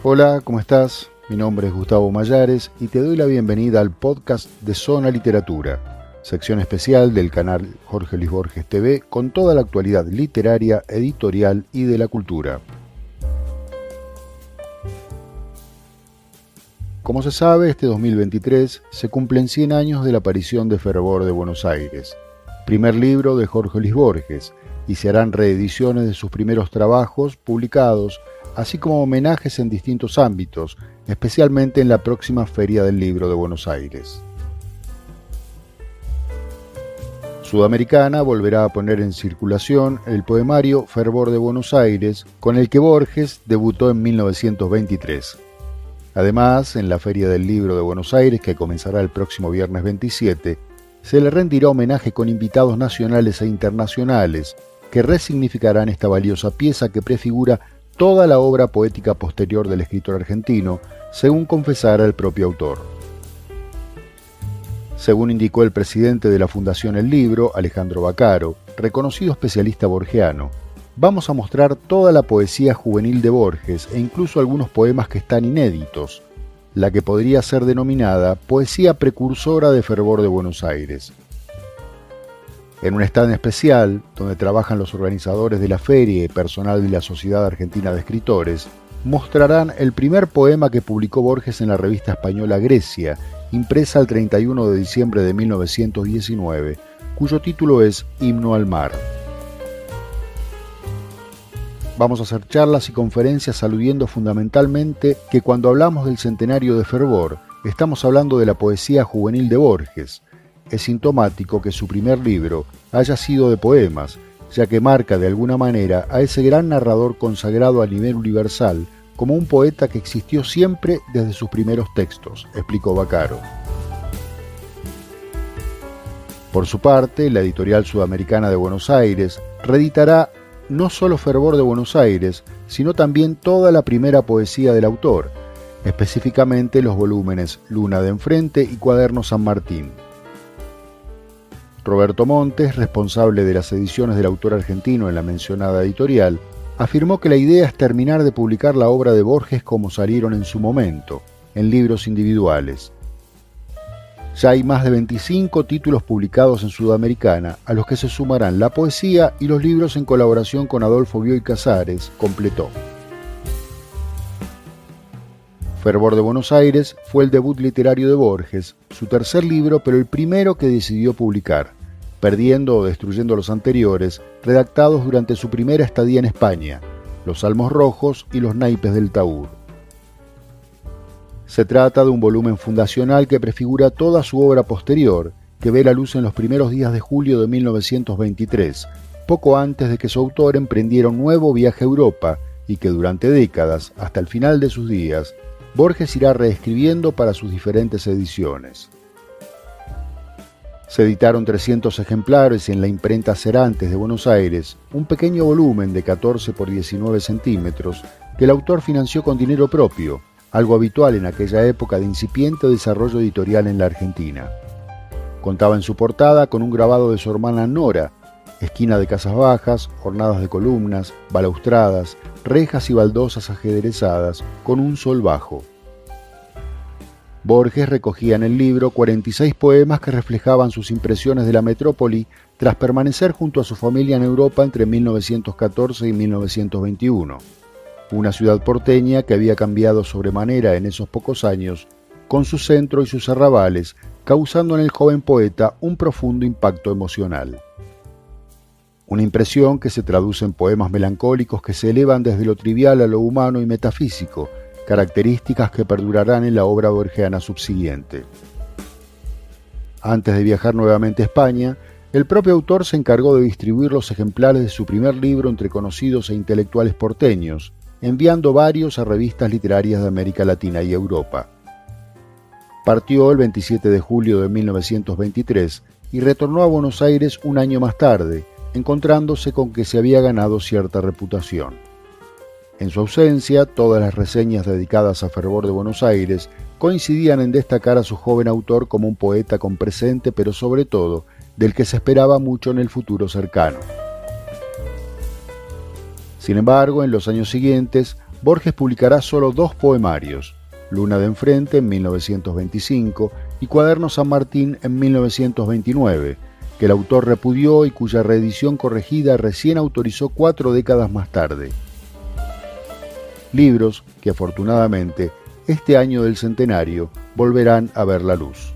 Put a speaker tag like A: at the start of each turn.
A: Hola, ¿cómo estás? Mi nombre es Gustavo Mayares y te doy la bienvenida al podcast de Zona Literatura, sección especial del canal Jorge Luis Borges TV con toda la actualidad literaria, editorial y de la cultura. Como se sabe, este 2023 se cumplen 100 años de la aparición de Fervor de Buenos Aires, primer libro de Jorge Luis Borges, y se harán reediciones de sus primeros trabajos publicados, así como homenajes en distintos ámbitos, especialmente en la próxima Feria del Libro de Buenos Aires. Sudamericana volverá a poner en circulación el poemario Fervor de Buenos Aires, con el que Borges debutó en 1923. Además, en la Feria del Libro de Buenos Aires, que comenzará el próximo viernes 27, se le rendirá homenaje con invitados nacionales e internacionales, que resignificarán esta valiosa pieza que prefigura toda la obra poética posterior del escritor argentino, según confesara el propio autor. Según indicó el presidente de la Fundación El Libro, Alejandro Baccaro, reconocido especialista borgiano, vamos a mostrar toda la poesía juvenil de Borges e incluso algunos poemas que están inéditos, la que podría ser denominada poesía precursora de Fervor de Buenos Aires. En un stand especial, donde trabajan los organizadores de la feria y personal de la Sociedad Argentina de Escritores, mostrarán el primer poema que publicó Borges en la revista española Grecia, impresa el 31 de diciembre de 1919, cuyo título es Himno al Mar. Vamos a hacer charlas y conferencias aludiendo fundamentalmente que cuando hablamos del centenario de Fervor, estamos hablando de la poesía juvenil de Borges. Es sintomático que su primer libro haya sido de poemas, ya que marca de alguna manera a ese gran narrador consagrado a nivel universal como un poeta que existió siempre desde sus primeros textos, explicó Baccaro. Por su parte, la editorial Sudamericana de Buenos Aires reeditará no solo Fervor de Buenos Aires, sino también toda la primera poesía del autor, específicamente los volúmenes Luna de Enfrente y Cuaderno San Martín. Roberto Montes, responsable de las ediciones del autor argentino en la mencionada editorial, afirmó que la idea es terminar de publicar la obra de Borges como salieron en su momento, en libros individuales. Ya hay más de 25 títulos publicados en Sudamericana, a los que se sumarán la poesía y los libros en colaboración con Adolfo Bioy Casares, completó. Fervor de Buenos Aires fue el debut literario de Borges, su tercer libro, pero el primero que decidió publicar, perdiendo o destruyendo los anteriores, redactados durante su primera estadía en España, Los Salmos Rojos y Los Naipes del Taur. Se trata de un volumen fundacional que prefigura toda su obra posterior, que ve la luz en los primeros días de julio de 1923, poco antes de que su autor emprendiera un nuevo viaje a Europa y que durante décadas, hasta el final de sus días, Borges irá reescribiendo para sus diferentes ediciones. Se editaron 300 ejemplares en la imprenta Cerantes de Buenos Aires, un pequeño volumen de 14 por 19 centímetros que el autor financió con dinero propio, algo habitual en aquella época de incipiente desarrollo editorial en la Argentina. Contaba en su portada con un grabado de su hermana Nora, esquina de casas bajas, hornadas de columnas, balaustradas, rejas y baldosas ajedrezadas, con un sol bajo. Borges recogía en el libro 46 poemas que reflejaban sus impresiones de la metrópoli tras permanecer junto a su familia en Europa entre 1914 y 1921. Una ciudad porteña que había cambiado sobremanera en esos pocos años, con su centro y sus arrabales, causando en el joven poeta un profundo impacto emocional. Una impresión que se traduce en poemas melancólicos que se elevan desde lo trivial a lo humano y metafísico, características que perdurarán en la obra borgiana subsiguiente. Antes de viajar nuevamente a España, el propio autor se encargó de distribuir los ejemplares de su primer libro entre conocidos e intelectuales porteños, enviando varios a revistas literarias de América Latina y Europa. Partió el 27 de julio de 1923 y retornó a Buenos Aires un año más tarde, encontrándose con que se había ganado cierta reputación. En su ausencia, todas las reseñas dedicadas a Fervor de Buenos Aires coincidían en destacar a su joven autor como un poeta con presente, pero sobre todo, del que se esperaba mucho en el futuro cercano. Sin embargo, en los años siguientes, Borges publicará solo 2 poemarios, Luna de Enfrente en 1925 y Cuaderno San Martín en 1929, que el autor repudió y cuya reedición corregida recién autorizó 4 décadas más tarde. Libros que afortunadamente este año del centenario volverán a ver la luz.